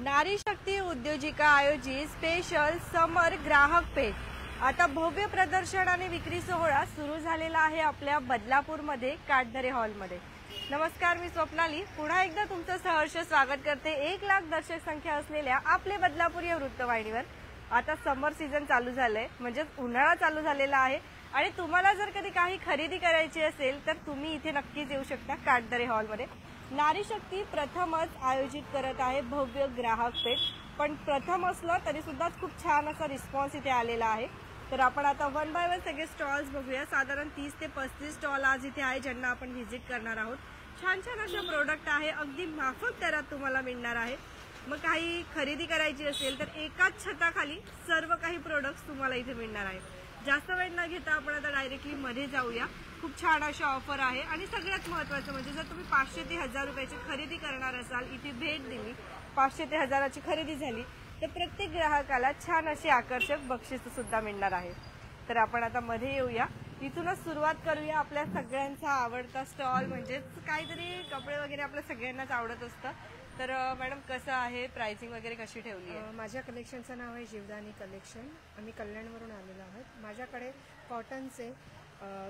नारी शक्ती उद्योजिका आयोजित स्पेशल समर ग्राहक पेठ आता भव्य प्रदर्शन आणि विक्री सोहळा सुरू झालेला आहे आपल्या बदलापूरमध्ये काटदरे हॉलमध्ये। नमस्कार, मी स्वप्नाली पुन्हा एकदा तुमचं सहर्ष स्वागत करते। 1 लाख दर्शक संख्या असलेल्या आपले बदलापूर या वृत्तवाहिनीवर आता समर सीझन चालू झालंय, म्हणजे उन्हाळा चालू झालेला आहे आणि तुम्हाला जर कधी काही खरेदी करायची असेल तर तुम्ही इथे नक्कीच येऊ शकता काटदरे हॉलमध्ये। नारी शक्ती प्रथमच आयोजित करत आहे भव्य ग्राहक पेठ, पण प्रथम असलं तरी सुद्धा खूप छान असा रिस्पॉन्स इथे आलेला आहे। तर आपण आता वन बाय वन सगळे स्टॉल्स बघूया। साधारण 30 ते 35 स्टॉल आज इथे आहे ज्यांना आपण व्हिजिट करणार आहोत। छान छान अशा प्रोडक्ट आहे, अगदी माफक दरात तुम्हाला मिळणार आहे। मग काही खरेदी करायची असेल तर एकाच छताखाली सर्व काही प्रोडक्ट्स तुम्हाला इथे मिळणार आहे। जास्त वेळ न घेता आपण आता डायरेक्टली मध्ये जाऊया। खूप छान अशी ऑफर आहे आणि सगळ्यात महत्त्वाचं म्हणजे जर तुम्ही 500 ते 1000 रुपयाची खरेदी करणार असाल, इथे भेट दिली, 500 ते 1000ची खरेदी झाली तर प्रत्येक ग्राहकाला छान अशी आकर्षक बक्षीस सुद्धा मिळणार आहे। तर आपण आता मध्ये येऊया, इथूनच सुरुवात करूया आपल्या सगळ्यांचा आवडता स्टॉल म्हणजे काहीतरी कपडे वगैरे आपल्या सगळ्यांनाच आवडत असतं। तर मॅडम कसं आहे, प्राइसिंग वगैरे कशी ठेवली आहे? माझ्या कलेक्शनचं नाव आहे जीवदानी कलेक्शन। आम्ही कल्याणवरून आलेलो आहोत। माझ्याकडे कॉटनचे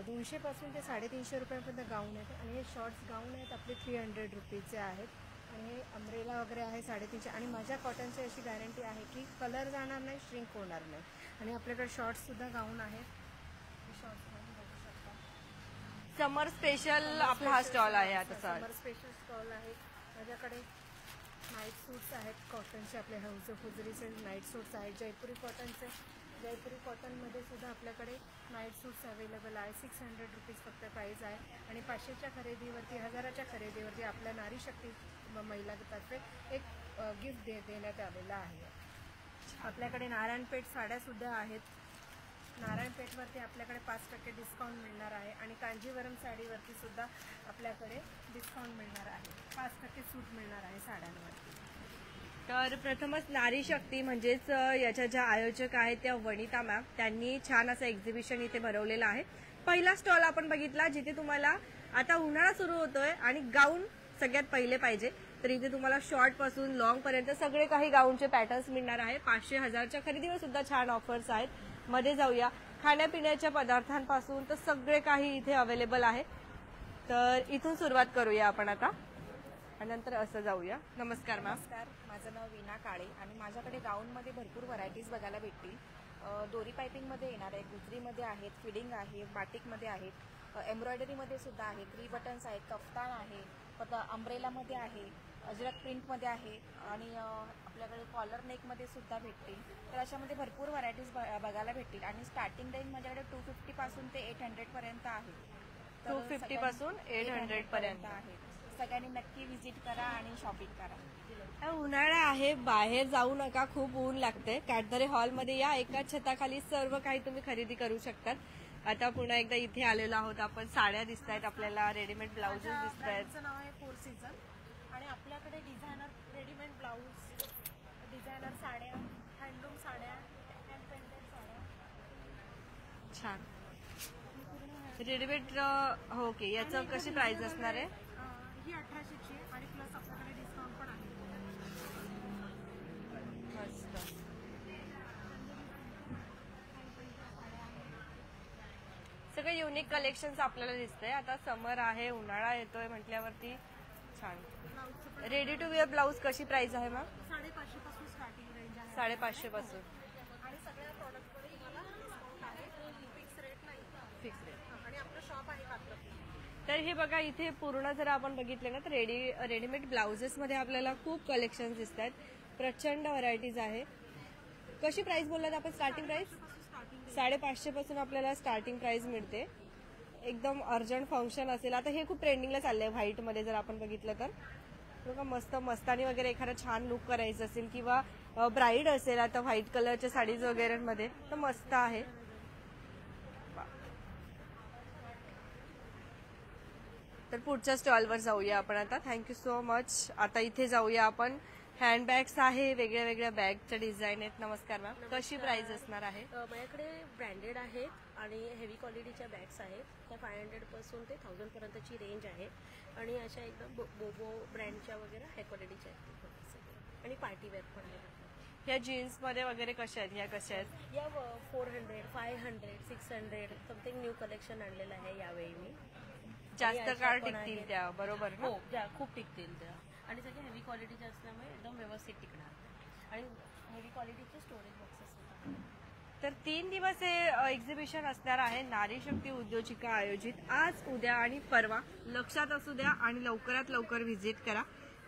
200 पासून ते 350 रुपयापर्यंत गाऊन आहेत आणि हे शॉर्ट्स गाऊन आहेत आपले 300 रुपीजचे आहेत आणि हे अम्ब्रेला वगैरे आहे 350। आणि माझ्या कॉटनची अशी गॅरंटी आहे की कलर जाणार नाही, श्रिंक होणार नाही। आणि आपल्याकडे शॉर्ट्ससुद्धा गाऊन आहेत, शॉर्ट्स बघू शकता। समर स्पेशल आपला हा स्टॉल आहे आता। समर स्पेशल स्टॉल आहे माझ्याकडे। नाईट सूट्स आहेत कॉटनचे, आपले हुजरीचे नाईट सूट्स आहेत। जयपुरी कॉटनचे, जयपुरी कॉटनमध्ये सुद्धा आपल्याकडे नाईट सूट्स अवेलेबल आहे। 600 रुपीज फक्त प्राईस आहे आणि 500च्या खरेदीवरती, 1000च्या खरेदीवरती आपल्या नारी शक्ती महिलातर्फे एक गिफ्ट देण्यात आलेला आहे। आपल्याकडे नारायणपेठ साड्यासुद्धा आहेत। नारायणपेठवरती आपल्याकडे 5% डिस्काउंट मिळणार आहे आणि कांजीवरम साडीवरती सुद्धा आपल्याकडे डिस्काउंट मिळणार आहे। 5% सूट मिळणार आहे साड्यांवरती। तर प्रथमच नारी शक्ती म्हणजेच याच्या ज्या आयोजक आहेत त्या वनिता मॅम, त्यांनी छान असं एक्झिबिशन इथे भरवलेलं आहे। पहिला स्टॉल आपण बघितला जिथे तुम्हाला आता उन्हाळा सुरू होतोय आणि गाऊन सगळ्यात पहिले पाहिजे, तर इथे तुम्हाला शॉर्ट पासून लॉंग पर्यंत सगळे काही गाऊनचे पॅटर्न्स मिळणार आहे। 500 1000च्या खरेदीवर सुद्धा छान ऑफर्स आहेत। मध्ये जाऊया, खाण्यापिण्याच्या पदार्थांपासून तर सगळे काही इथे अवेलेबल आहे। तर इथून सुरुवात करूया आपण आता आणि नंतर असं जाऊया। नमस्कार मॅम। नमस्कार, माझं नाव वीणा काळे आणि माझ्याकडे गाऊनमध्ये भरपूर व्हरायटीज बघायला भेटतील। दोरी पायपिंगमध्ये येणार आहे, गुजरीमध्ये आहेत, फिडिंग आहे, बाटिकमध्ये आहेत, एम्ब्रॉयडरीमध्ये सुद्धा आहे, 3 बटन्स आहेत, कफ्तान आहे, परत अम्ब्रेलामध्ये आहे, अजरक प्रिंटमध्ये आहे आणि आपल्याकडे कॉलर नेकमध्ये सुद्धा भेटतील। तर अशामध्ये भरपूर व्हरायटीज बघायला भेटतील आणि स्टार्टिंग रेंज माझ्याकडे 250 पासून ते 800 पर्यंत आहे। 250 पासून 800 पर्यंत आहे। सगळ्यांनी नक्की व्हिजिट करा आणि शॉपिंग करा। उन्हाळा आहे, बाहेर जाऊ नका, खूप ऊन लागते। काटदरे हॉलमध्ये या, एकाच छताखाली सर्व काही तुम्ही खरेदी करू शकतात। आता पुन्हा एकदा इथे आलेलो आहोत आपण। साड्या दिसत आहेत आपल्याला, रेडीमेड ब्लाउजेस दिसत आहेत। नाव आहे 4 सीझन आणि आपल्याकडे डिझायनर रेडीमेड ब्लाऊज, डिझायनर साड्या, हँडलूम साड्या, हँड पेंटेड साड्या छान रेडीमेड। ओके, याचं कशी प्राइस असणार आहे? ही 1800ची आणि प्लस आपल्याकडे डिस्काउंट पण आहे। मस्त, सगळे युनिक कलेक्शन्स आपल्याला दिसतंय। आता समर आहे, उन्हाळा येतोय म्हटल्यावरती छान। रेडी टू वेअर ब्लाऊज कशी प्राइस आहे मॅम? 550 पासून स्टार्टिंग रेंज आहे। 550 पासून आणि सगळ्या प्रॉडक्टवर तुम्हाला डिस्काउंट आहे, फिक्स रेट नाही, फिक्स रेट। आणि आपलं शॉप आहे कात्रज। तर हे बघा, इथे पूर्ण जर आपण बघितले ना तर रेडीमेड ब्लाउजेस मध्ये आपल्याला खूप कलेक्शन दिसत आहेत। प्रचंड व्हरायटीज आहे। कशी प्राइस बोललात आपण? स्टार्टिंग प्राइस 550 पासून आपल्याला स्टार्टिंग प्राइस मिळते। एकदम अर्जंट फंक्शन असेल, आता हे खूप ट्रेंडिंगला चाललंय व्हाईट मध्ये जर आपण बघितलं तर बघा, मस्त मस्तानी वगैरे एखादा छान लुक करायचं असेल किंवा ब्राईड असेल आता व्हाईट कलरच्या साडीज वगैरे मध्ये तर मस्त आहे। तर पुढच्या स्टॉलवर जाऊया आपण आता। Thank you so much. आता इथे जाऊया आपण, हँडबॅग्स आहे, वेगळ्या वेगळ्या बॅगच्या डिझाईन आहेत। नमस्कार मॅम, कशी प्राइस असणार आहे? माझ्याकडे ब्रँडेड आहेत आणि हेवी क्वालिटीच्या बॅग्स आहेत। त्या 500 पासून ते 1000 पर्यंतची रेंज आहे आणि अशा एकदम बोबो ब्रँडच्या वगैरे हाय क्वालिटीच्या आहेत। आणि आणि पार्टीवेअर पण आहेत. ह्या जीन्स मध्ये वगैरे कशा आहेत, ह्या कशा आहेत? या 400, 500, 600 समथिंग न्यू कलेक्शन आणलेलं आहे यावेळी मी. जास्त आणि काळ अशा पण टिकतील आहेत. त्या, बरोबर ना? हो, त्या खूप टिकतील त्या आणि सगळे हेवी क्वालिटीचे असल्यामुळे एकदम व्यवस्थित टिकणार आणि हेवी क्वालिटीचे स्टोरेज बॉक्सेस सुद्धा. तर 3 दिवस हे एक्झिबिशन असणार आहे नारी शक्ती उद्योजिका आयोजित. आज, उद्या आणि परवा लक्षात असू द्या आणि लवकरात लवकर व्हिजिट करा.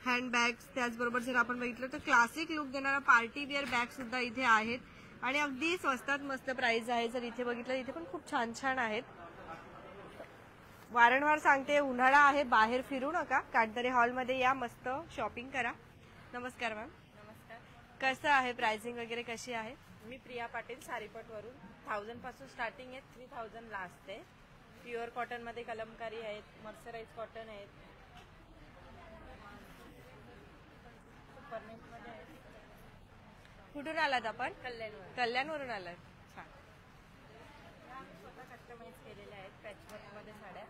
हँडबॅग्स, त्याचबरोबर जर आपण बघितलं तर क्लासिक लुक देणारा पार्टी वेअर बॅग सुद्धा इथे आहेत आणि अगदी स्वस्तात मस्त प्राइस आहे. जर इथे बघितलं इथे पण खूप छान छान आहेत. वारंवार सांगते, उन्हाळा आहे, बाहेर फिरू नका, काटदरे हॉलमध्ये या, मस्त शॉपिंग करा. नमस्कार मॅम. नमस्कार, कसं आहे प्राइसिंग वगैरे कशी आहे? मी प्रिया पाटील सारीपटवरून. 1000 पासून स्टार्टिंग आहे, 3000 लास्ट आहे. प्युअर कॉटन मध्ये कलमकारी आहेत, मर्सराइज कॉटन आहेत, सुपरनेटमध्ये आहेत. कुठून आलात आपण? कल्याणवर कल्याणवरून आलात. छान. स्वतः कस्टमाइज केलेल्या आहेत पॅचवर्क मध्ये साड्या.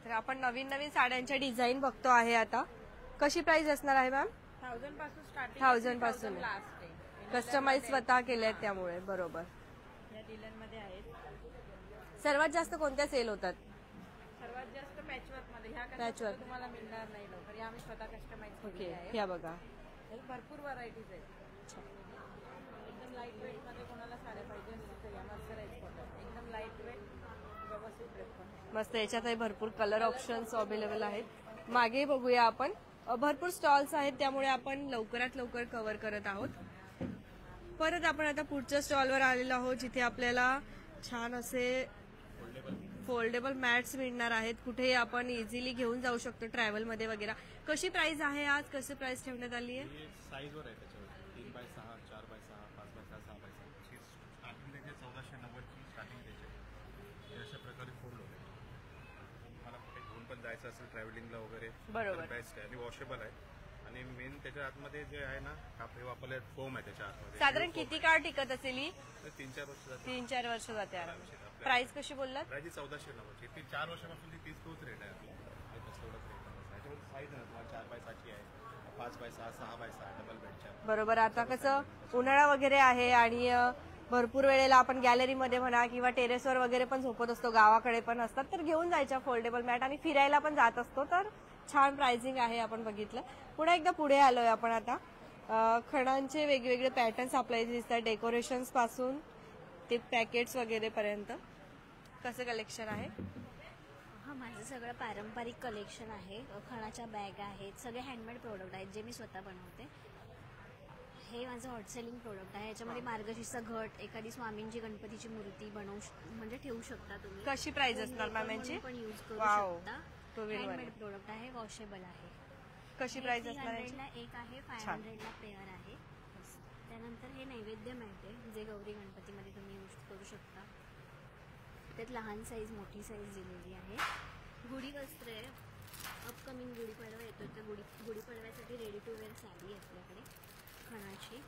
तर आपण नवीन नवीन साड्यांच्या डिझाईन बघतो आहे आता. कशी प्राइस असणार आहे मॅम? 1000 पासून स्टार्टिंग, 1000 पासून लास्ट आहे. कस्टमाइज स्वतः केले आहेत त्यामुळे, बरोबर. या डिलर मध्ये आहेत. सर्वात जास्त कोणत्या सेल होतात? सर्वात जास्त पॅचवर्क मध्ये. ह्या Patchwork. कशा तुम्हाला मिळणार नाही लवकर, या आम्ही स्वतः कस्टमाइज ओके, केलेल्या आहेत. या बघा. ह्यात भरपूर व्हरायटीज आहेत. एकदम लाईट वेट मध्ये कोणाला साड्या पाहिजे असतील तर या मर्सराइज कॉटन एकदम लाईट वेट व्यवस्थित ड्रेस. मस्त, याच्यातही भरपूर कलर ऑप्शन्स अवेलेबल आहेत. मागे बघूया आपण. भरपूर स्टॉल्स आहेत त्यामुळे आपण लवकरात लवकर कव्हर करत आहोत. परत आपण आता पुढच्या स्टॉलवर आलेलो आहोत जिथे आपल्याला छान असे फोल्डेबल मॅट्स मिळणार आहेत. कुठेही आपण इझिली घेऊन जाऊ शकतो ट्रॅव्हल मध्ये वगैरे. कशी प्राइस आहे आज, कशी प्राइस ठेवण्यात आली आहे? साईजवर आहे त्याच्यावर 3x6, 4x6, 5x6, 6x6. Starting त्याचे 1490 ची स्टार्टिंग त्याचे. अशा प्रकारे फोल्ड होते. मला कुठे घेऊन पण जायचं असेल ट्रॅव्हलिंगला वगैरे, बरोबर. बेस्ट आहे आणि वॉशेबल आहे. आणि मेन त्याच्या आतमध्ये जे आहे ना, कापडे वापरले फोम आहे त्याच्या आतमध्ये. साधारण किती काळ टिकत असेल ही? 3-4 वर्ष जाते. 3-4 वर्ष जाते आरामात. प्राइस कशी बोललात? प्राइस 1490 ती 4 वर्षापासून ती 30 तोच रेट आहे आपला. तेवढाच रेट आहे. त्याच्यामध्ये साईज आहे तुम्हाला 4x6 आहे, 5x6, 6x6 डबल बेडच्या. बरोबर. आता कसं उन्हाळा वगैरे आहे आणि भरपूर वेळेला आपण गॅलरीमध्ये म्हणा किंवा टेरेसवर वगैरे पण झोपत असतो, गावाकडे पण असतात, तर घेऊन जायच्या फोल्डेबल मॅट आणि फिरायला पण जात असतो. तर छान प्राइसिंग आहे आपण बघितलं. पुन्हा एकदा पुढे आलोय आपण आता. खणांचे वेगवेगळे पॅटर्न्स आपल्या इथे दिसतात, डेकोरेशन्स पासून ते पॅकेट्स वगैरे पर्यंत. कसं कलेक्शन आहे? हां, माझं सगळं पारंपरिक कलेक्शन आहे. खणाच्या बॅग आहेत, सगळे हँडमेड प्रोडक्ट आहेत जे मी स्वतः बनवते. हे माझं हॉट सेलिंग प्रोडक्ट आहे. याच्यामध्ये मार्गशीर्षचा घट, एखादी स्वामींची गणपतीची मूर्ती म्हणजे ठेवू शकता तुम्ही. कशी प्राइस असणार मॅम यांची? पण यूज करू वाव. शकता. हँडमेड प्रोडक्ट आहे, वॉशेबल आहे. कशी प्राइस असणार यांची? 300ला एक आहे, 500ला पेअर आहे. त्यानंतर हे नैवेद्य मॅट आहे जे गौरी गणपतीमध्ये तुम्ही यूज करू शकता. त्यात लहान साईज, मोठी साईज दिलेली आहे. गुढीवस्त्र आहे. अपकमिंग गुढीपाडवा येतो, तर गुढीपाडव्यासाठी रेडी टू वेअर साडी आहे आपल्याकडे खणाची.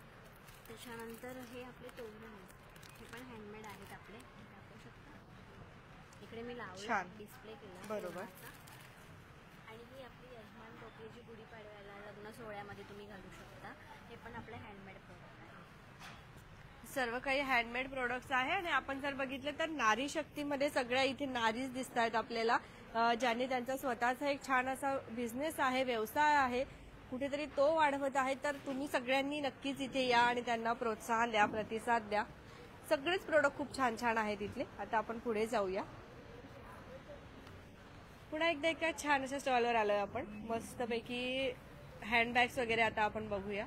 त्याच्यानंतर हे आपले तोरण आहेत, हे पण हँडमेड आहेत आपले, दाखवू शकता. इकडे मी लावलं, डिस्प्ले केला बरोबर. आणि ही आपली यजमान टोपी जी गुढीपाडव्याला लग्न सोहळ्यामध्ये तुम्ही घालू शकता. हे पण आपले हँडमेड प्रोडक्ट आहे. सर्व काही हँडमेड प्रोडक्ट्स आहे. आणि आपण जर बघितलं तर नारी शक्तीमध्ये सगळ्या इथे नारीज दिसत आहेत आपल्याला, ज्यांनी त्यांचा स्वतःचा एक छान असा बिझनेस आहे, व्यवसाय आहे, कुठेतरी तो वाढवत आहे. तर तुम्ही सगळ्यांनी नक्कीच इथे या आणि त्यांना प्रोत्साहन द्या, प्रतिसाद द्या. सगळेच प्रोडक्ट खूप छान छान आहेत इथले. आता आपण पुढे जाऊया. पुन्हा एकदा एका छान अशा स्टॉलवर आलोय आपण. मस्तपैकी हँडबॅग्स वगैरे आता आपण बघूया.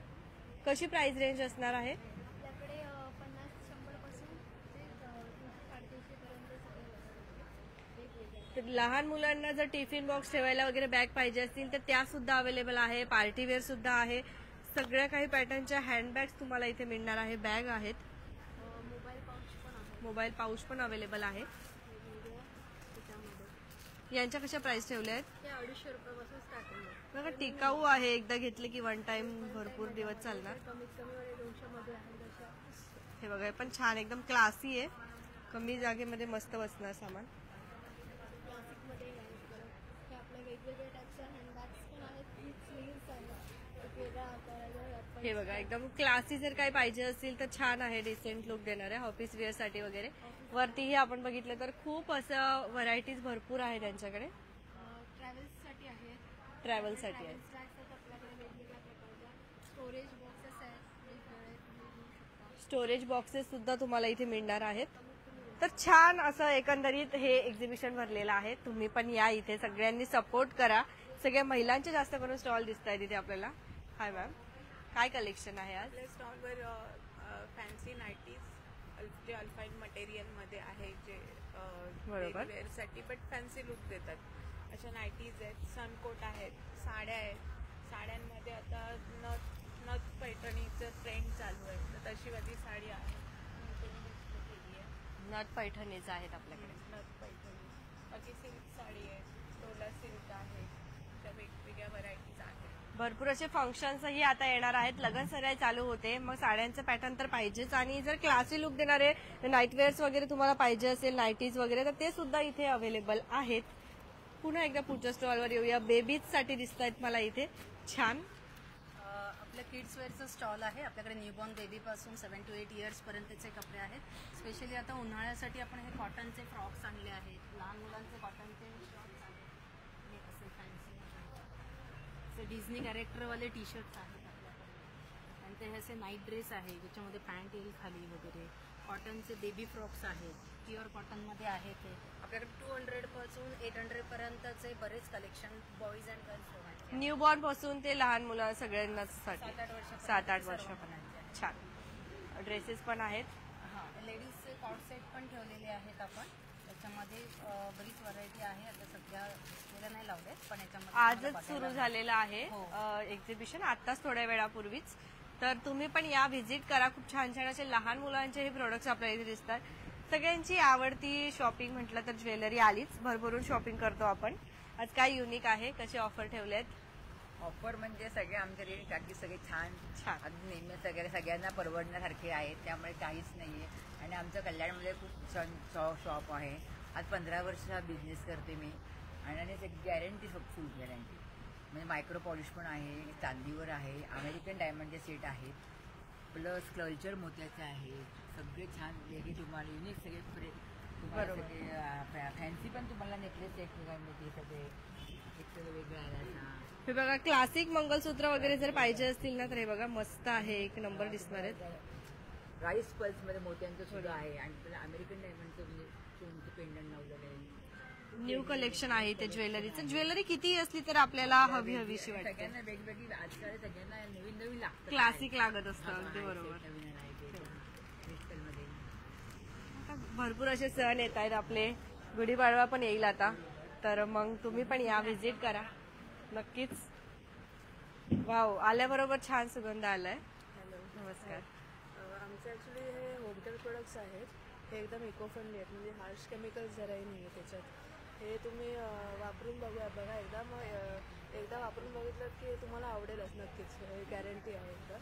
कशी प्राइस रेंज असणार आहे? आपल्याकडे 50-100 पासून ते 350-350 पर्यंत. तर लहान मुलांना जर टिफिन बॉक्स ठेवायला वगैरे बॅग पाहिजे असतील तर त्या सुद्धा अवेलेबल आहे. पार्टीवेअर सुद्धा आहे. सगळ्या काही पॅटर्नच्या हँडबॅग्स तुम्हाला इथे मिळणार आहे. बॅग आहेत, मोबाईल पाऊच पण आहे. मोबाईल पाऊच पण अवेलेबल आहे. वेगवेगळ्या त्याच्यामध्ये यांच्या कशा प्राइस ठेवल्या आहेत? ते 250 रुपयापासून स्टार्टिंग आहे. बघा, टिकाऊ आहे. एकदा घेतले की वन टाइम भरपूर दिवस चालणार. कमीत कमी 200 मध्ये आहे तशा. हे बघा, हे पण छान एकदम क्लासी आहे. कमी जागेमध्ये मस्त बसणार सामान. क्लासिकमध्ये आहे. हे आपल्या वेगवेगळ्या टाईपच्या हँडबॅग्स पण आहेत. हे बघा एकदम क्लासी जर काही पाहिजे असेल तर छान आहे, डिसेंट लुक देणार आहे ऑफिस वेअर साठी वगैरे. वरतीही आपण बघितलं तर खूप असं व्हरायटीज भरपूर आहे त्यांच्याकडे. ट्रॅव्हल्ससाठी आहेत. ट्रॅव्हलसाठी आहे. ट्रॅव्हल्स बॅग्स आहेत आपल्याकडे वेगवेगळ्या प्रकारच्या. स्टोरेज बॉक्सेस आहेत वेगवेगळे तुम्ही घेऊ शकता. स्टोरेज बॉक्सेस सुद्धा तुम्हाला इथे मिळणार आहेत. तर छान असं एकंदरीत हे एक्झिबिशन भरलेलं आहे. तुम्ही पण या इथे, सगळ्यांनी सपोर्ट करा. सगळ्या महिलांचे जास्त करून स्टॉल दिसत आहेत इथे आपल्याला. हाय मॅम, काय कलेक्शन आहे आज? आपल्या स्टॉलवर फॅन्सी नाईटीज जे अल्पाईन मटेरियलमध्ये आहे, जे बरोबर. वेअरसाठी बट फॅन्सी लुक देतात अशा नाईटीज आहेत. सनकोट आहेत, साड्या आहेत. साड्यांमध्ये आता नथ पैठणीचं ट्रेंड चालू आहे, तर तशी वाली साडी आहे. नथ पैठणीच आहेत आपल्याकडे. नथ पैठणी, बाकी सिल्क साडी आहे, टोला सिल्क आहे, त्या वेगवेगळ्या व्हरायटीज आहेत. भरपूर असे फंक्शन्सही आता येणार आहेत. लग्न सराई चालू होते, मग साड्यांचं पॅटर्न तर पाहिजेच. आणि जर क्लासी लुक देणारे नाईटवेअर्स वगैरे तुम्हाला पाहिजे असेल, नाईटीज वगैरे, तर ते सुद्धा इथे अवेलेबल आहेत. पुन्हा एकदा पुढच्या स्टॉलवर येऊया. बेबीज साठी दिसत आहेत मला इथे छान. आपल्या किड्स वेअरचं स्टॉल आहे. आपल्याकडे न्यूबॉर्न बेबीपासून 7 to 8 years पर्यंतचे कपडे आहेत. स्पेशली आता उन्हाळ्यासाठी आपण हे कॉटनचे फ्रॉक्स आणले आहेत. लहान मुलांचे कॉटनचे शॉर्ट्स आहेत. हे असे फॅन्सी असे डिझनी कॅरेक्टरवाले टी शर्ट्स आहेत आपल्याकडे. आणि ते असे नाईट ड्रेस आहे ज्याच्यामध्ये पॅन्ट येईल खाली वगैरे. कॉटनचे बेबी फ्रॉक्स आहेत, प्युअर कॉटनमध्ये आहे ते. आपल्याकडे 200 पासून 800 पर्यंतचे बरेच कलेक्शन बॉईज अँड गर्ल्स दोघांचे. न्यूबॉर्न पासून ते लहान मुलं सगळ्यांनाच साठी 7-8 वर्ष छान ड्रेसेस पण आहेत. हां, लेडीजचे कॉट सेट पण ठेवलेले आहेत आपण. त्याच्यामध्ये बरीच व्हरायटी आहे. आता सध्या डिस्प्लेला नाही लावले, पण याच्यामध्ये आजच सुरू झालेलं आहे हो. एक्झिबिशन, आताच थोड्या वेळापूर्वीच. तर तुम्ही पण या, व्हिजिट करा. खूप छान छान असे लहान मुलांचे हे प्रोडक्ट्स आपल्या इथे दिसतात. सगळ्यांची आवडती शॉपिंग म्हटलं तर ज्वेलरी आलीच. भरभरून शॉपिंग करतो आपण. आज काय युनिक आहे, कसे ऑफर ठेवले आहेत? ऑफर म्हणजे सगळे आमच्याकडे टाकी सगळे छान छान. अगदी नेहमी सगळ्यांना परवडण्यासारखे आहेत, त्यामुळे काहीच नाहीये. आणि आमच्या कल्याणमध्ये खूप छान शॉप आहे. आज 15 वर्ष हा बिझनेस करते मी. आणि गॅरंटी, फुल गॅरंटी. म्हणजे मायक्रो पॉलिश पण आहे, चांदीवर आहे, अमेरिकन डायमंडचे सेट आहेत, प्लस क्लचर मोत्याचे आहेत. सगळे छान वेगळे तुम्हाला युनिक सगळे तुम्हाला सगळे फॅन्सी पण तुम्हाला नेकलेस एक मिळते. सगळे एक सगळं वेगळं आहे. हे बघा, क्लासिक मंगलसूत्र वगैरे जर पाहिजे असतील ना तर हे बघा मस्त आहे, एक नंबर दिसणार आहेत. राईस पल्स मध्ये मोत्यांचं सुद्धा आहे. आणि त्याला अमेरिकन डायमंडचं म्हणजे सोनचं पेंडंट लावलेलं आहे. न्यू कलेक्शन आहे ते ज्वेलरीचं. ज्वेलरी किती असली तर आपल्याला हवी हवीशी वाटते. सगळ्यांना वेगवेगळी, आजकाल सगळ्यांना नवीन नवीन लागतं. क्लासिक लागत असतं. अगदी बरोबर. नवीन आहे क्रिस्टलमध्ये. आता भरपूर असे सण येत आहेत आपले. गुढीपाडवा पण येईल आता, तर मग तुम्ही पण या, व्हिजिट करा नक्कीच. वाव, आल्याबरोबर छान सुगंध आलाय. नमस्कार. आमचे ॲक्च्युली हे होम केअर प्रोडक्ट्स आहेत. हे एकदम इको फ्रेंडली आहेत, म्हणजे हार्श केमिकल्स जराही नाही आहे त्याच्यात. हे तुम्ही वापरून बघा एकदा वापरून बघितलं की तुम्हाला आवडेलच नक्कीच. हे गॅरंटी आहे एकदा.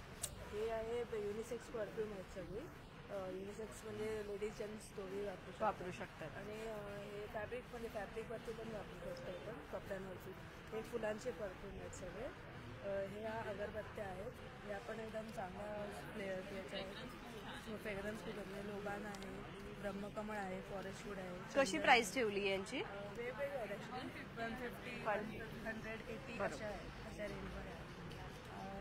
हे आहे युनिसेक्स परफ्यूम आहेत सगळी. युनिसेक्स म्हणजे लेडीज जेंट्स दोघी वापरू शकतात. आणि हे फॅब्रिकवरती पण वापरू शकतो आपण, कपड्यांवरती. हे फुलांचे परफ्यूम आहेत सगळे. ह्या अगरबत्त्या आहेत. ह्या पण एकदम चांगल्या याच्या आहेत. फ्रेग्रन्स खूप लोबान आहे, ब्रह्मकमळ आहे, फॉरेस्ट वूड आहे. कशी प्राइस ठेवली यांची? वेगवेगळे आहेत ॲक्च्युली. 150, 180 अशा रेंजवर आहे.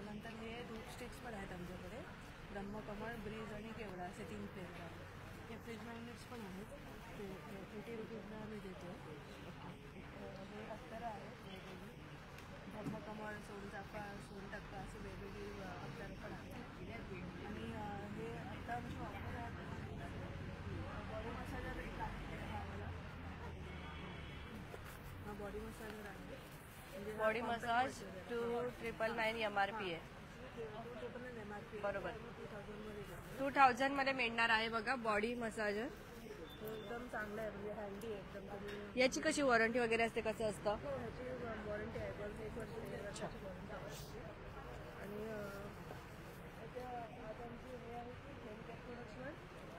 नंतर हे धूप स्टिक्स पण आहेत आमच्याकडे. ब्रह्मकमळ, ब्रीज आणि केवडा असे 3 फ्लेवर आहेत. हे फ्रीज मॅग्नेट्स पण आहेत. ते 80 रुपीजला आम्ही देतो. हे अत्तर आहेत वेगवेगळी. ब्रह्मकमळ, सोनचाफा, सोनटक्का असे वेगवेगळी अत्तर पण आहेत. आणि हे आता आमची ऑफर आहे. बॉडी मसाजर एक आहे आम्हाला. हा बॉडी मसाजर आहे. म्हणजे बॉडी मसाज 2999 MRP आहे. बरोबर. 2000 मध्ये मिळणार आहे बघा बॉडी मसाजर. एकदम चांगलं आहे, म्हणजे हँडी आहे एकदम. याची कशी वॉरंटी वगैरे असते, कसं असतं? ह्याची वॉरंटी आहे, पण 1 वर्षाची वॉरंटी आहे. आणि आता आमची हे आहे की होम केअर प्रोडक्ट्सवर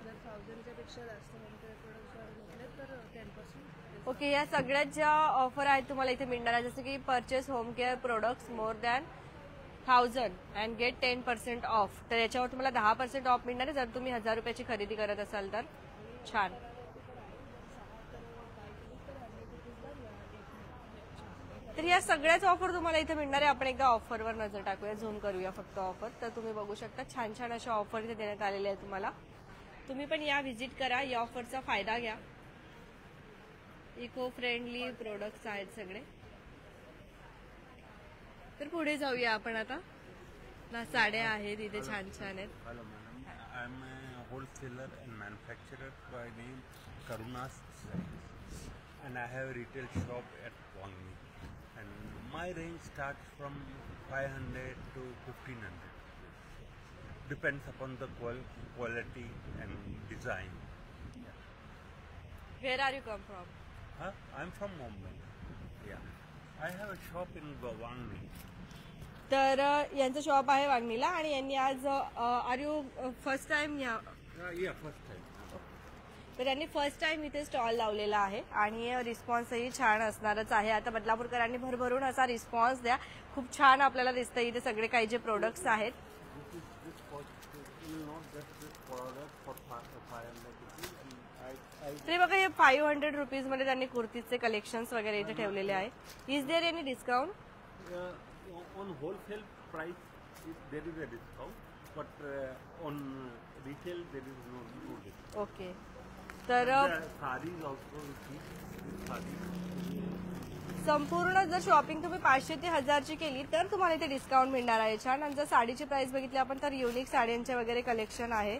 जर 1000च्या पेक्षा जास्त होम केअर प्रोडक्ट्सवर घेतले तर 10%. ओके, या सगळ्यात ज्या ऑफर आहेत तुम्हाला इथे मिळणार आहे, जसं की purchase home care products more than 1000 and get 10% off. तर याच्यावर तुम्हाला 10% ऑफ मिळणार आहे जर तुम्ही 1000 रुपयाची खरेदी करत असाल तर. छान. तर या सगळ्याच ऑफर तुम्हाला इथे मिळणार आहे. आपण एकदा ऑफरवर नजर टाकूया, झूम करूया फक्त ऑफर. तर तुम्ही बघू शकता छान छान अशा ऑफर इथे देण्यात आलेल्या आहेत तुम्हाला. तुम्ही पण या व्हिजिट करा, या ऑफरचा फायदा घ्या. इको फ्रेंडली प्रोडक्ट्स आहेत सगळे. तर पुढे जाऊया आपण आता. साड्या आहेत इथे छान छान आहेत. Hello madam, I am a wholesaler and manufacturer by name Karunas Designs, and I have a retail shop at Wangni, and my range starts from 500 to 1500. Depends upon the quality and design. Where are you come from? I'm from Mumbai. Yeah, I have a shop in Wangni. तर यांचं shop आहे वांगणीला आणि यांनी आज R you first time या Yeah, first time. तर यांनी first time इथे स्टॉल लावलेला आहे आणि रिस्पॉन्सही छान असणारच आहे. आता बदलापूरकरांनी भरभरून असा रिस्पॉन्स द्या. खूप छान आपल्याला दिसतं इथे सगळे काही जे प्रोडक्ट्स आहेत. तरी बघा हे 500 रुपीज मध्ये त्यांनी कुर्तीचे कलेक्शन्स वगैरे इथे ठेवलेले आहेत. Is there any discount? On wholesale price, there is a discount, but on retail there is no discount. Okay. तर Sarees also संपूर्ण जर शॉपिंग तुम्ही 500 ते 1000 ची केली तर तुम्हाला इथे डिस्काउंट मिळणार आहे छान. आणि जर साडीची प्राइस बघितली आपण तर युनिक साड्यांचे वगैरे कलेक्शन आहे.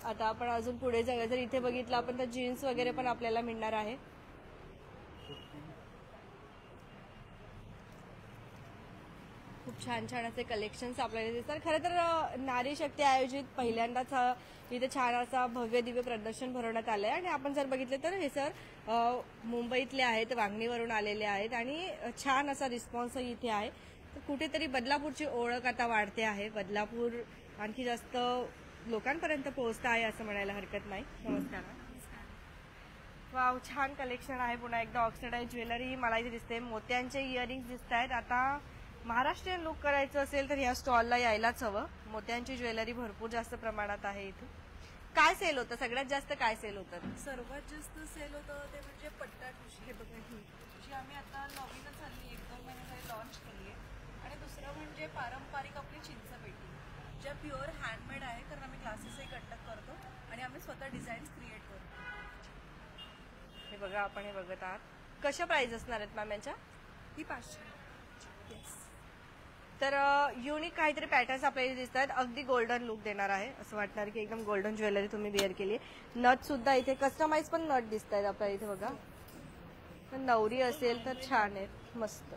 आता आपण अजून पुढे जाऊया. जर इथे बघितलं आपण तर जीन्स वगैरे पण आपल्याला मिळणार आहे. खूप छान छान असे कलेक्शन्स आपल्याला दिसतात. खरं तर नारी शक्ती आयोजित पहिल्यांदाच इथे छान असा भव्य दिव्य प्रदर्शन भरवण्यात आलंय. आणि आपण जर बघितलं तर हे सर मुंबईतले आहेत, वांगणीवरून आलेले आहेत आणि छान असा रिस्पॉन्सही इथे आहे. तर कुठेतरी बदलापूरची ओळख आता वाढते आहे. बदलापूर आणखी जास्त लोकांपर्यंत पोहोचतं आहे असं म्हणायला हरकत नाही. नमस्कार. वाव, छान कलेक्शन आहे. पुन्हा एकदा ऑक्सिडाइज ज्वेलरी मला इथे दिसते. मोत्यांचे इयरिंग्स दिसत आहेत. आता महाराष्ट्रीयन लुक करायचं असेल तर ह्या स्टॉलला यायलाच हवं. मोत्यांची ज्वेलरी भरपूर जास्त प्रमाणात आहे इथे. काय सेल होतं? सगळ्यात जास्त काय सेल होतं? सर्वात जास्त सेल होतं ते म्हणजे पट्टा ठुशी. हे बघा ही जी आम्ही आता नवीनच हल्ली 1-2 महिने झाले लॉन्च केली आहे. आणि दुसरं म्हणजे पारंपरिक आपली चिंचपेटी ज्या प्युअर हँडमेड आहे, कारण आम्ही क्लासेसही कंडक्ट करतो आणि आम्ही स्वतः डिझाईन्स क्रिएट करतो. हे बघा, आपण हे बघत आहात. कशा प्राइस असणार आहेत मॅम यांच्या? ही 500. येस. तर युनिक काहीतरी पॅटर्न्स आपल्याला दिसत आहेत. अगदी गोल्डन लुक देणार आहे असं वाटणार की एकदम गोल्डन ज्वेलरी तुम्ही वेअर केली. नथ सुद्धा इथे कस्टमाइज पण नथ दिसत आहेत आपल्याला इथे बघा. तर नवरी असेल तर छान आहेत, मस्त.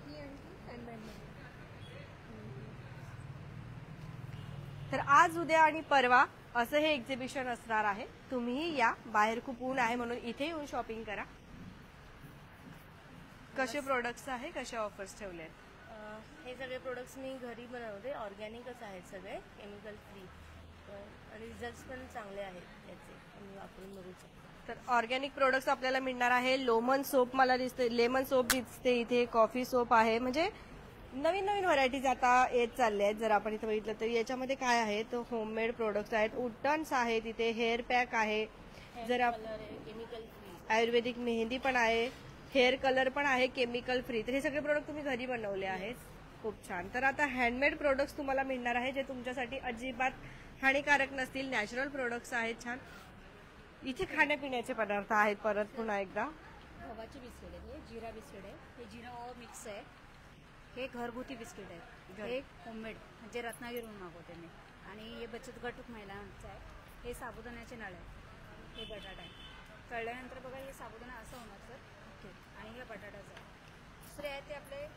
तर आज, उद्या आणि परवा असं हे एक्झिबिशन असणार आहे. तुम्हीही या. बाहेर खूप ऊन आहे म्हणून इथे येऊन शॉपिंग करा. कसे प्रोडक्ट्स आहे, कसे ऑफर्स ठेवले आहेत? हे सगळे प्रोडक्ट्स मी घरी बनवते. ऑर्गॅनिकच आहेत सगळे, केमिकल फ्री. आणि रिझल्ट्स पण चांगले आहेत त्याचे, तुम्ही वापरून बघू शकता. तर ऑर्गॅनिक प्रोडक्ट्स आपल्याला मिळणार आहे. लोमन सोप मला दिसते, लेमन सोप दिसते इथे, कॉफी सोप आहे. म्हणजे नवीन नवीन व्हरायटीज आता येत चालल्या आहेत. जर आपण इथे बघितलं तर याच्यामध्ये काय आहे तर होममेड प्रोडक्ट्स आहेत, उड्टन्स आहेत इथे, हेअर पॅक आहे, जर केमिकल फ्री, आयुर्वेदिक मेहंदी पण आहे, हेअर कलर पण आहे केमिकल फ्री. तर हे सगळे प्रोडक्ट तुम्ही घरी बनवले आहेत. खूप छान. तर आता हँडमेड प्रोडक्ट्स तुम्हाला मिळणार आहे जे तुमच्यासाठी अजिबात हानिकारक नसतील. नॅचरल प्रोडक्ट्स आहेत छान. इथे खाण्यापिण्याचे पदार्थ आहेत. परत पुन्हा एकदा गव्हाची बिस्किट आहे, हे जिरा बिस्किट आहे, हे जिरा ओवा मिक्स आहे, हे घरगुती बिस्किट आहे, हे होममेड म्हणजे रत्नागिरीहून मागवते मी. आणि हे बचत गट महिलांचं आहे. हे साबुदाण्याचे नळ आहे, हे बटाटा आहे. तळल्यानंतर बघा हे साबुदाणा असं होणार सर. ओके. आणि हे बटाटाचं आहे. दुसरे आहे ते आपले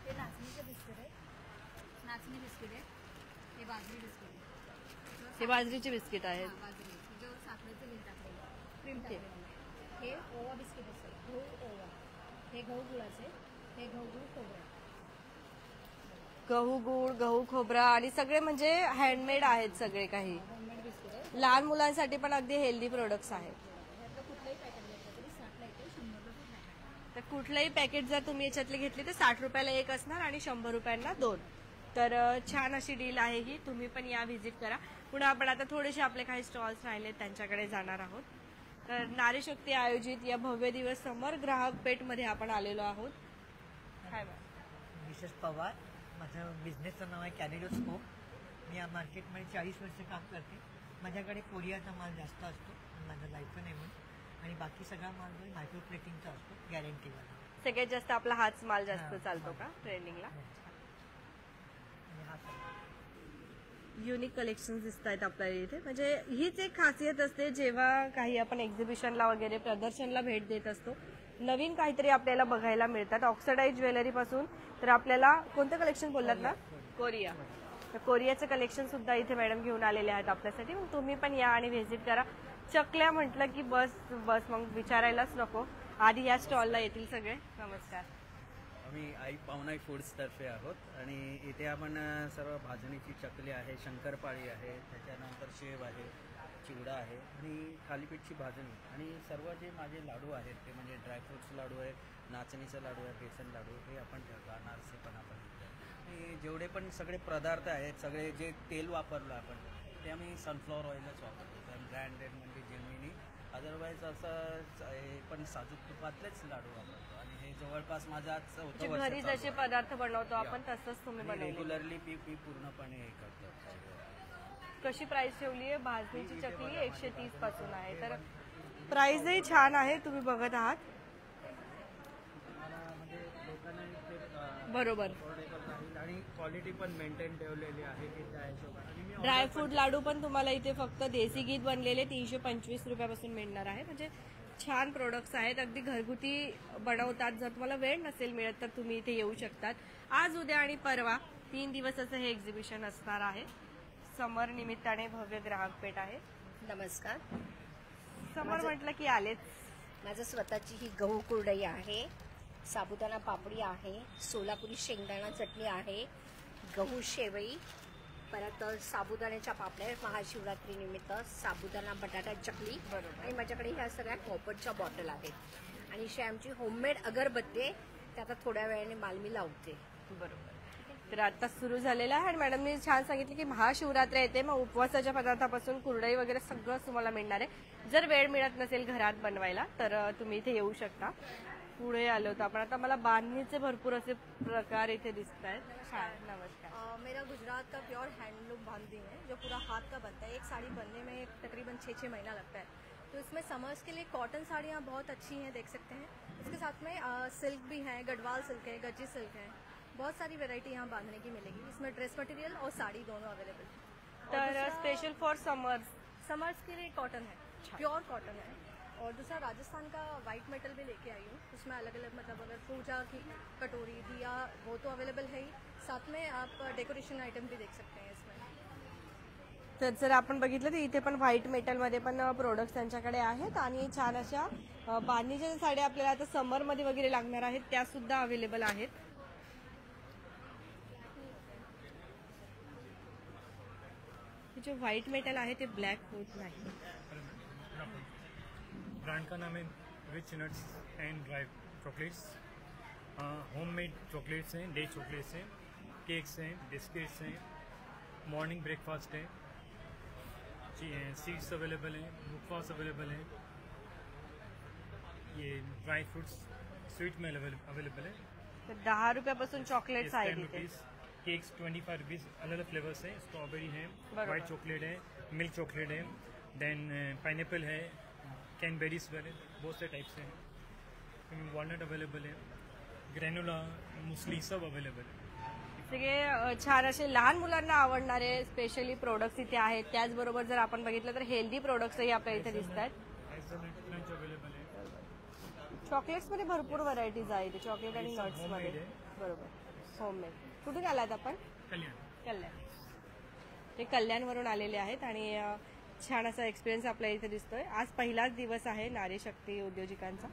हे नाचणीचे बिस्किट आहे, नाचणी बिस्किट आहे, हे बाजरी बिस्किट आहे, हे बाजरीचे बिस्किट आहेत. बाजरी त्याच्यावर साखरेचं हे टाकलेलं क्रीम टाकलेलं. हे ओवा बिस्किट आहे, गहू ओवा, हे गहू गुळाचे, हे गहू गुळ खोबरं, गहू गुळ, गहू खोबरा आणि सगळे म्हणजे हँडमेड आहेत सगळे काही. होममेड बिस्किट आहे. लहान मुलांसाठी पण अगदी हेल्दी प्रोडक्ट्स आहेत. ह्यातलं कुठलंही पॅकेट घेतलं तरी 60 ला येते, 100 रुपये पॅकेट. तर कुठलंही पॅकेट जर तुम्ही याच्यातले घेतले तर 60 रुपयाला एक असणार आणि 100 रुपयांना 2. तर छान अशी डील आहे ही, तुम्ही पण या व्हिजिट करा. पुन्हा आपण आता थोडेसे आपले काही स्टॉल्स राहिले त्यांच्याकडे जाणार आहोत. तर नारी शक्ती आयोजित या भव्य दिवस समर ग्राहक पेठमध्ये आपण आलेलो आहोत. काय मिसेस पवार, माझं बिझनेसचं नाव आहे कॅलिडोस्कोप. मी या मार्केटमध्ये 40 वर्ष काम करते. माझ्याकडे कोरियाचा माल जास्त असतो, माझं लायसन आहे म्हणून, आणि बाकी सगळा माल जो मायक्रो प्लेटिंगचा असतो, गॅरंटीवाला. सगळ्यात जास्त आपला हाच माल जास्त चालतो का ट्रेंडिंगला? युनिक कलेक्शन दिसत आहेत आपल्याला इथे. म्हणजे हीच एक खासियत असते जेव्हा काही आपण एक्झिबिशनला वगैरे प्रदर्शनला भेट देत असतो, नवीन काहीतरी आपल्याला बघायला मिळतात. ऑक्सिडाइज ज्वेलरी पासून तर आपल्याला कोणतं कलेक्शन बोललात ना? कोरिया. तर कोरियाचं कलेक्शन सुद्धा इथे मॅडम घेऊन आलेले आहेत आपल्यासाठी. मग तुम्ही पण या आणि व्हिजिट करा. चकल्या म्हटलं की बस मग विचारायलाच नको, आधी या स्टॉलला येतील सगळे. नमस्कार. आम्ही आई पावनाई फूड्सतर्फे आहोत आणि इथे आपण सर्व भाजणीची चकली आहे, शंकरपाळी आहे, त्याच्यानंतर शेव आहे, चिवडा आहे आणि थालीपीठची भाजणी आणि सर्व जे माझे लाडू आहेत ते म्हणजे ड्रायफ्रुट्स लाडू आहे, नाचणीचा लाडू आहे, बेसन लाडू हे आपण ठेवतो, अनारसे पण आपण आणि जेवढे पण सगळे पदार्थ आहेत, सगळे जे तेल वापरलं आपण ते आम्ही सनफ्लॉवर ऑइलच वापरतो. ब्रँडेड म्हणजे जेमिनी. अदरवाईज असं हे पण साजूक तुपातलेच लाडू वापरतो आणि हे जवळपास माझा आज चौथं वर्ष घरी जसे पदार्थ बनवतो आपण तसंच तुम्ही बनवले. रेग्युलरली पी पूर्णपणे हे करतो. कशी प्राइस ठेवली आहे? भाजणीची चकली 130 पासून आहे, तर प्राइसही छान आहे, तुम्ही बघत आहात. बरोबर. आणि क्वालिटी पण मेंटेन ठेवलेली आहे की त्या हिशोबाने. ड्रायफ्रूट लाडू पण तुम्हाला इथे फक्त देसी गीत बनलेले 325 रुपयापासून मिळणार आहे. म्हणजे छान प्रोडक्ट्स आहेत, अगदी घरगुती बनवतात. जर तुम्हाला वेळ नसेल मिळत तर तुम्ही इथे येऊ शकतात. आज, उद्या आणि परवा 3 दिवस असं हे एक्झिबिशन असणार आहे. समर निमित्ताने भव्य ग्राहक पेठ आहे. नमस्कार. समर म्हटलं की आलेच. माझं स्वतःची ही गहू कुरडई आहे, साबुदाणा पापडी आहे, सोलापुरी शेंगदाणा चटणी आहे, गहू शेवई, परत साबुदाण्याच्या पापड्या, महाशिवरात्री निमित्त साबुदाणा बटाटा चकली, आणि माझ्याकडे ह्या सगळ्या कॉपरच्या बॉटल आहेत आणि आमची होममेड अगरबत्ती आहे, त्या आता थोड्या वेळाने माल मी लावते. बरोबर. तर आता सुरू झालेलं आहे आणि मॅडमनी छान सांगितलं की महाशिवरात्री येते, मग उपवासाच्या पदार्थापासून कुरडई वगैरे सगळं तुम्हाला मिळणार आहे. जर वेळ मिळत नसेल घरात बनवायला तर तुम्ही इथे येऊ शकता. पुढे आलो होतो आपण. आता मला बांधणीचे भरपूर असे प्रकार इथे दिसत आहेत. नमस्कार. मेरा गुजरात का प्योर हैंडलूम बांधनी है जो पूरा हाथ का बनता है. एक साड़ी बनने में तकरीबन 6 महीना लगता है. तो इसमें समर्स के लिए कॉटन साड़ियाँ बहुत अच्छी हैं, देख सकते हैं. इसके साथ में सिल्क भी हैं, गढ़वाल सिल्क है, गज्जी सिल्क है, बहुत सारी वैरायटी यहाँ बांधने की मिलेगी. इसमें ड्रेस मटेरियल और साड़ी दोनों अवेलेबल है. तर स्पेशल फॉर समर्स के लिए कॉटन है, प्योर कॉटन है. और दूसरा राजस्थान का वाइट मेटल भी लेके आई हूँ. उसमें अलग अलग मतलब अगर पूजा की कटोरी, दिया, वो तो अवेलेबल है ही. साथ में आप डेकोरेशन आइटम भी देख सकते हैं इसमें. तर जर आपण बघितलं तर इथे पण व्हाईट मेटलमध्ये पण प्रोडक्ट्स त्यांच्याकडे आहेत आणि छान अशा बांधणीच्या ज्या साड्या आपल्याला आता समरमध्ये वगैरे लागणार आहेत त्या सुद्धा अवेलेबल आहेत. जे व्हाईट मेटल आहे ते ब्लॅक होत नाही. ब्रांड का नाम है rich nuts end dry chocolates. Homemade chocolates हैं, डे चॉकलेट्स हैं, केक्स हैं, बिस्किट्स हैं, मॉर्निंग ब्रेकफास्ट है, सीड्स अवेलेबल हैं, मुखवास अवेलेबल हैं, ये ड्राई फ्रूट्स स्वीट में अवेलेबल है. तर 10 रुपयापासून चॉकलेट्स आहेत इथे. केक्स 25 रुपीज़, अलग अलग फ्लेवर्स हैं. स्ट्रॉबेरी है, वाइट चॉकलेट है, मिल्क चॉकलेट है, देन पाइनएप्पल है, कैनबेरीज वाले बहुत से टाइप्स हैं. वॉलनट अवेलेबल है, ग्रैनुला, मुसली सब अवेलेबल है. सगळे छान असे लहान मुलांना आवडणारे स्पेशली प्रोडक्ट्स इथे आहेत. त्याचबरोबर जर आपण बघितलं तर हेल्दी प्रोडक्ट्सही आपल्याला इथे दिसत आहेत. चॉकलेट्समध्ये भरपूर व्हरायटीज आहेत, चॉकलेट आणि नट्समध्ये. बरोबर. होममेड. कुठून आलात आपण? कल्याण. ते कल्याणवरून आलेले आहेत आणि छान असा एक्सपिरियन्स आपल्याला इथे दिसतोय. आज पहिलाच दिवस आहे नारी शक्ती उद्योजकांचा.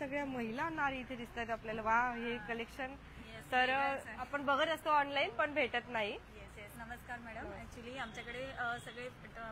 सगळ्या महिला नारी इथे दिसतात आपल्याला. वा, हे कलेक्शन तर आपण बघत असतो ऑनलाईन पण भेटत नाही. येस. नमस्कार मॅडम. ॲक्च्युली आमच्याकडे सगळे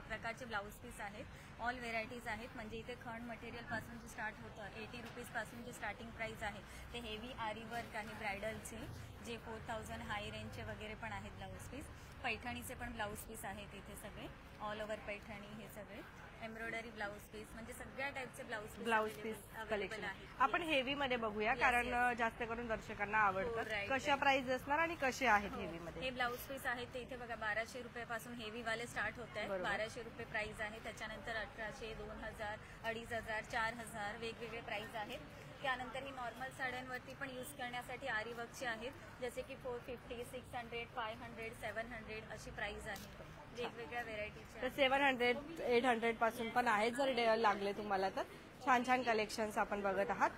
प्रकारचे ब्लाऊज पीस आहेत, ऑल व्हेरायटीज आहेत. म्हणजे इथे खंड मटेरियलपासून जे स्टार्ट होतं 80 रुपीजपासून जे स्टार्टिंग प्राईस आहे ते हेवी आरी वर्क आहे ब्रायडलचे, जे 4000 हाय रेंजचे वगैरे पण आहेत ब्लाऊज पीस. पैठणीचे पण ब्लाऊज पीस आहेत इथे सगळे, ऑल ओव्हर पैठणी हे सगळे. एम्ब्रॉयडरी ब्लाऊज पीस म्हणजे सगळ्या टाईपचे ब्लाऊज पीस कलेक्शन आपण हेवी मध्ये बघूया, कारण जास्त करून दर्शकांना आवडतात. कशा प्राइस असणार आणि कसे आहेत हेवी मध्ये? हे ब्लाऊज पीस आहेत ते इथे बघा 1200 रुपयापासून हेवी वाले स्टार्ट होत आहेत. 1200 रुपये प्राइस आहे. त्याच्यानंतर 1800, 2000, 2500, 4000 वेगवेगळे प्राइस आहेत. त्यानंतर ही नॉर्मल साड्यांवरती पण यूज करण्यासाठी आरी वर्कचे आहेत, जसे की 450, 600, 500, 700 अशी प्राइस आहे. वेगवेगळ्या व्हेरायटीचे तर 700, 800 पासून पण आहेत. जर लागले तुम्हाला तर छान छान कलेक्शन्स आपण बघत आहात.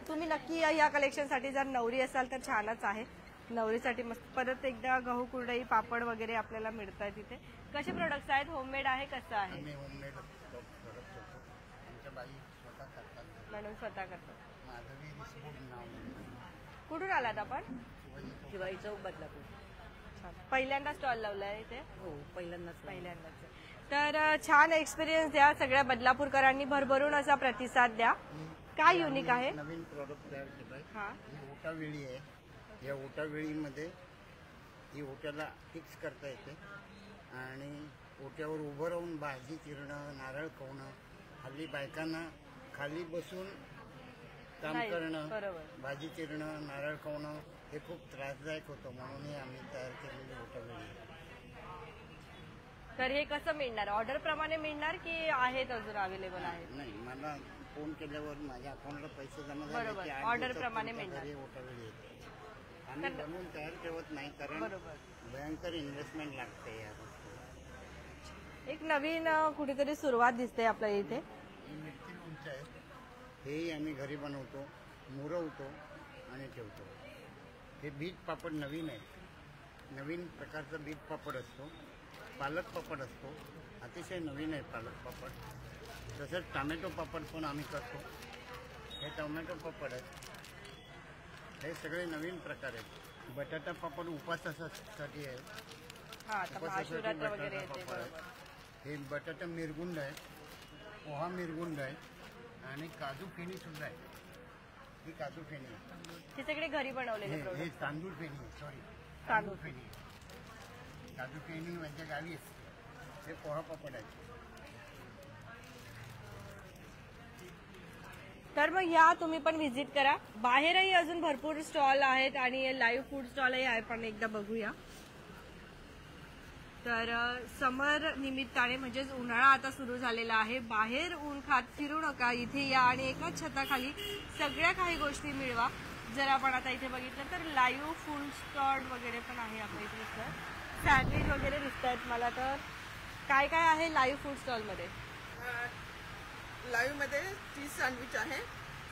तुम्ही नक्की या कलेक्शनसाठी जर नवरी असाल तर छानच आहे. नवरीसाठी मस्त. परत एकदा गहू कुरडई पापड वगैरे आपल्याला मिळतात तिथे. कसे प्रोडक्ट्स आहेत? होममेड आहे कसं आहे? मॅडम स्वतः करतात. कुठून आलात आपण? शिवाई चौक बदलापूर. पहिल्यांदा स्टॉल लावलाय इथे? हो, पहिल्यांदाच. तर छान एक्सपिरियन्स द्या. सगळ्या बदलापूरकरांनी भरभरून असा प्रतिसाद द्या. काय युनिक आहे? नवीन प्रॉडक्ट तयार केलाय. ही ओटा वेळी आहे. या ओटा वेळीमध्ये ही ओट्याला फिक्स करता येते आणि ओट्यावर उभं राहून भाजी चिरणं, नारळ खवणं, हल्ली बायकांना खाली बसून काम करणं, भाजी चिरणं, नारळ खवणं हे खूप त्रासदायक होतं. म्हणून आम्ही तयार केलेली ओटा वेळी. तर हे कसं मिळणार? ऑर्डर प्रमाणे मिळणार की आहेत अजून अवेलेबल आहेत? नाही, मला फोन केल्यावर माझ्या अकाउंटला पैसे जमा झाले की ऑर्डर प्रमाणे मिळणार. ओटा वेळी येते. आम्ही बनवून तयार ठेवत नाही, कारण भयंकर इन्व्हेस्टमेंट लागते या गोष्टी. एक नवीन कुठेतरी सुरुवात दिसते आपल्या इथे. मिरची लोणचं आहे. हेही आम्ही घरी बनवतो, मुरवतो आणि ठेवतो. हे बीट पापड नवीन आहे. नवीन प्रकारचा बीट पापड असतो. पालक पापड असतो. अतिशय नवीन आहे पालक पापड. तसंच टोमॅटो पापड पण आम्ही करतो. हे टोमॅटो पापड आहेत. हे सगळे नवीन प्रकार आहेत. बटाटा पापड उपासासाठी आहे. हे बटाटा मिरगुंड आहे, पोहा मिरगुंड आहे आणि काजू फेणी सुद्धा आहे. ही काजू फेणी आहे. सगळे घरी बनवलेले. हे तांदूळ फेणी आहे. सॉरी, तांदूळ फेणी. काजू फेणी म्हणजे गावी असते. हे पोहा पापड आहे. तर मग या तुम्ही पण व्हिजिट करा. बाहेरही अजून भरपूर स्टॉल आहेत आणि लाईव्ह फूड स्टॉलही आहे. पण एकदा बघूया. तर समर निमित्ताने म्हणजेच उन्हाळा आता सुरू झालेला आहे. बाहेर ऊन खात फिरू नका. इथे या आणि एकाच छताखाली सगळ्या काही गोष्टी मिळवा. जर आपण आता इथे बघितलं तर लाईव्ह फूड स्टॉल वगैरे पण आहे आपल्या इथे. सँडविच वगैरे दिसत आहेत मला. तर काय काय आहे लाईव्ह फूड स्टॉलमध्ये? लाईव्ह मध्ये चीज सँडविच आहे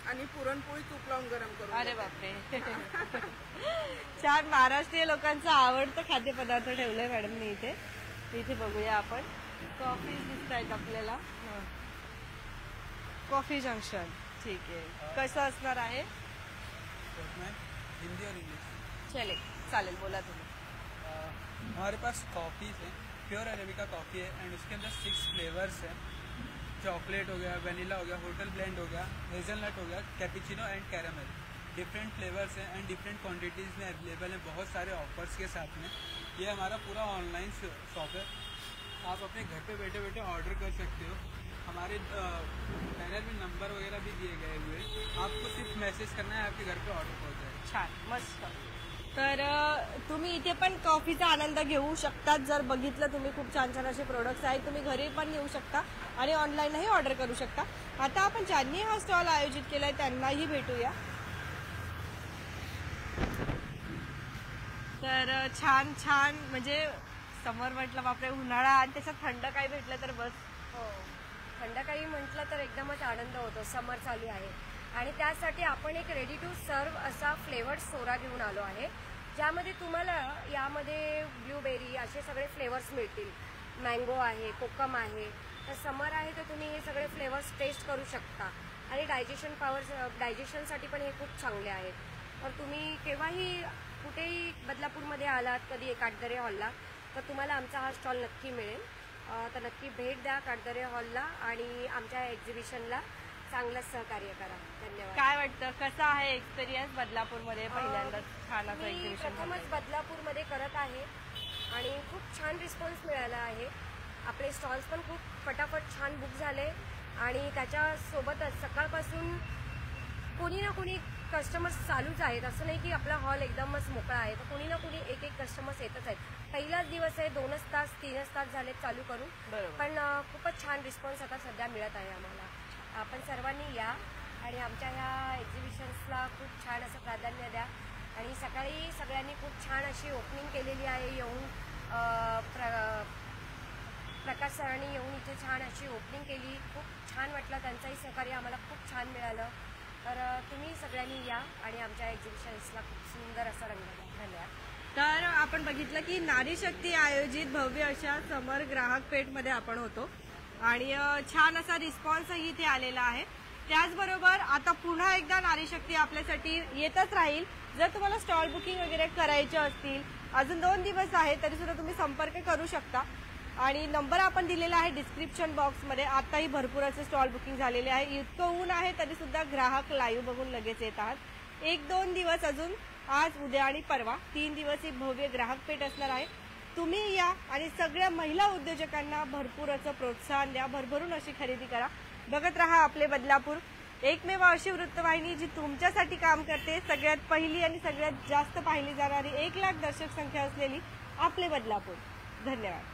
आणि पुरणपोळी तूप लावून गरम करून. अरे बापरे. छान. महाराष्ट्रीय लोकांचं आवडतं खाद्यपदार्थ ठेवलंय मॅडमने इथे. इथे बघूया आपण. कॉफी दिसत आहेत आपल्याला. Coffee junction. ठीक आहे. कसं असणार आहे? हिंदी और इंग्लिश चले, चालेल, बोला तुम्ही. हमारे पास कॉफ़ीज़ है, प्योर अरेबिका कॉफ़ी है एंड उसके अंदर 6 फ्लेवर्स हैं. चॉकलेट हो गया, वनीला हो गया, होटल ब्लेंड हो गया, हेज़लनट हो गया, cappuccino and caramel. Different flavours हैं एंड डिफरेंट क्वांटिटीज़ में अवेलेबल हैं, बहुत सारे ऑफर्स के साथ में. ये हमारा पूरा ऑनलाइन शॉप है. आप अपने घर पे बैठे बैठे ऑर्डर कर सकते हो. हमारे पैनल में नंबर वगैरह भी दिए गए हुए. आपको सिर्फ मैसेज करना है, आपके घर पे ऑर्डर पहुंच जाएगा. छान, मस्त. तर तुम्ही इथे पण कॉफीचा आनंद घेऊ शकतात. जर बघितलं तुम्ही, खूप छान छान असे प्रोडक्ट्स आहेत. तुम्ही घरी पण येऊ शकता आणि ऑनलाईनही ऑर्डर करू शकता. आता आपण ज्यांनी हा स्टॉल आयोजित केलाय त्यांनाही भेटूया. तर छान छान, म्हणजे समर म्हटलं बापरे उन्हाळा आणि त्याच्यात थंड काही भेटलं तर बस. हो, थंड काही म्हटलं तर एकदमच आनंद होतो. समर चालू आहे आणि त्यासाठी आपण एक रेडी टू सर्व असा फ्लेवर्ड सोडा घेऊन आलो आहे, ज्यामध्ये तुम्हाला यामध्ये ब्लूबेरी असे सगळे फ्लेवर्स मिळतील. मँगो आहे, कोकम आहे. तर समर आहे तर तुम्ही हे सगळे फ्लेवर्स टेस्ट करू शकता. आणि डायजेशनसाठी पण हे खूप चांगले आहेत. तर तुम्ही केव्हाही कुठेही बदलापूरमध्ये आलात कधी काटदरे हॉलला तर तुम्हाला आमचा हा स्टॉल नक्की मिळेल. तर नक्की भेट द्या काटदरे हॉलला आणि आमच्या एक्झिबिशनला चांगलंच सहकार्य करा. धन्यवाद. काय वाटतं कसा आहे एक्सपिरियन्स बदलापूरमध्ये पहिल्यांदा छान असं मी एक्झिबिशन? प्रथमच बदलापूरमध्ये करत आहे आणि खूप छान रिस्पॉन्स मिळाला आहे. आपले स्टॉल्स पण खूप फटाफट छान बुक झाले आणि त्याच्यासोबतच सकाळपासून कोणी ना कोणी कस्टमर्स चालूच आहेत. असं नाही की आपला हॉल एकदमच मोकळा आहे, तर कोणी ना कोणी एक कस्टमर्स येतच आहेत. पहिलाच दिवस आहे, 2 तास 3 तास झाले चालू करून, पण खूपच छान रिस्पॉन्स आता सध्या मिळत आहे आम्हाला. आपण सर्वांनी या आणि आमच्या ह्या एक्झिबिशन्सला खूप छान असं प्राधान्य द्या. आणि सकाळी सगळ्यांनी खूप छान अशी ओपनिंग केलेली आहे. येऊन प्रकाश सरांनी येऊन इथे छान अशी ओपनिंग केली. खूप छान वाटलं, त्यांचंही सहकार्य आम्हाला खूप छान मिळालं. तर तुम्ही सगळ्यांनी या आणि आमच्या एक्झिबिशन्सला खूप सुंदर असा रंग द्या. धन्यवाद. तर आपण बघितलं की नारी शक्ती आयोजित भव्य अशा समर ग्राहक पेठमध्ये आपण होतो आणि छान असा रिस्पॉन्सही इथे आलेला आहे. त्याचबरोबर आता पुन्हा एकदा नारी शक्ती आपल्यासाठी येतच राहील. जर तुम्हाला स्टॉल बुकिंग वगैरे करायचे असतील, अजून 2 दिवस आहे तरी सुद्धा तुम्ही संपर्क करू शकता आणि नंबर आपण दिलेला आहे डिस्क्रिप्शन बॉक्समध्ये. आताही भरपूर असे स्टॉल बुकिंग झालेले आहे. इतकं ऊन आहे तरी सुद्धा ग्राहक लाईव्ह बघून लगेच येतात. 1-2 दिवस अजून, आज उद्या आणि परवा 3 दिवस ही भव्य ग्राहक पेठ असणार आहे. तुम्ही या आणि सगळ्या महिला उद्योजकांना भरपूर असं प्रोत्साहन द्या, भरभरून अशी खरेदी करा. बघत रहा आपले बदलापूर, एकमेव अशी वृत्तवाहिनी जी तुमच्यासाठी काम करते. सगळ्यात पहिली आणि सगळ्यात जास्त पाहिली जाणारी 1 लाख दर्शक संख्या असलेली आपले बदलापूर. धन्यवाद.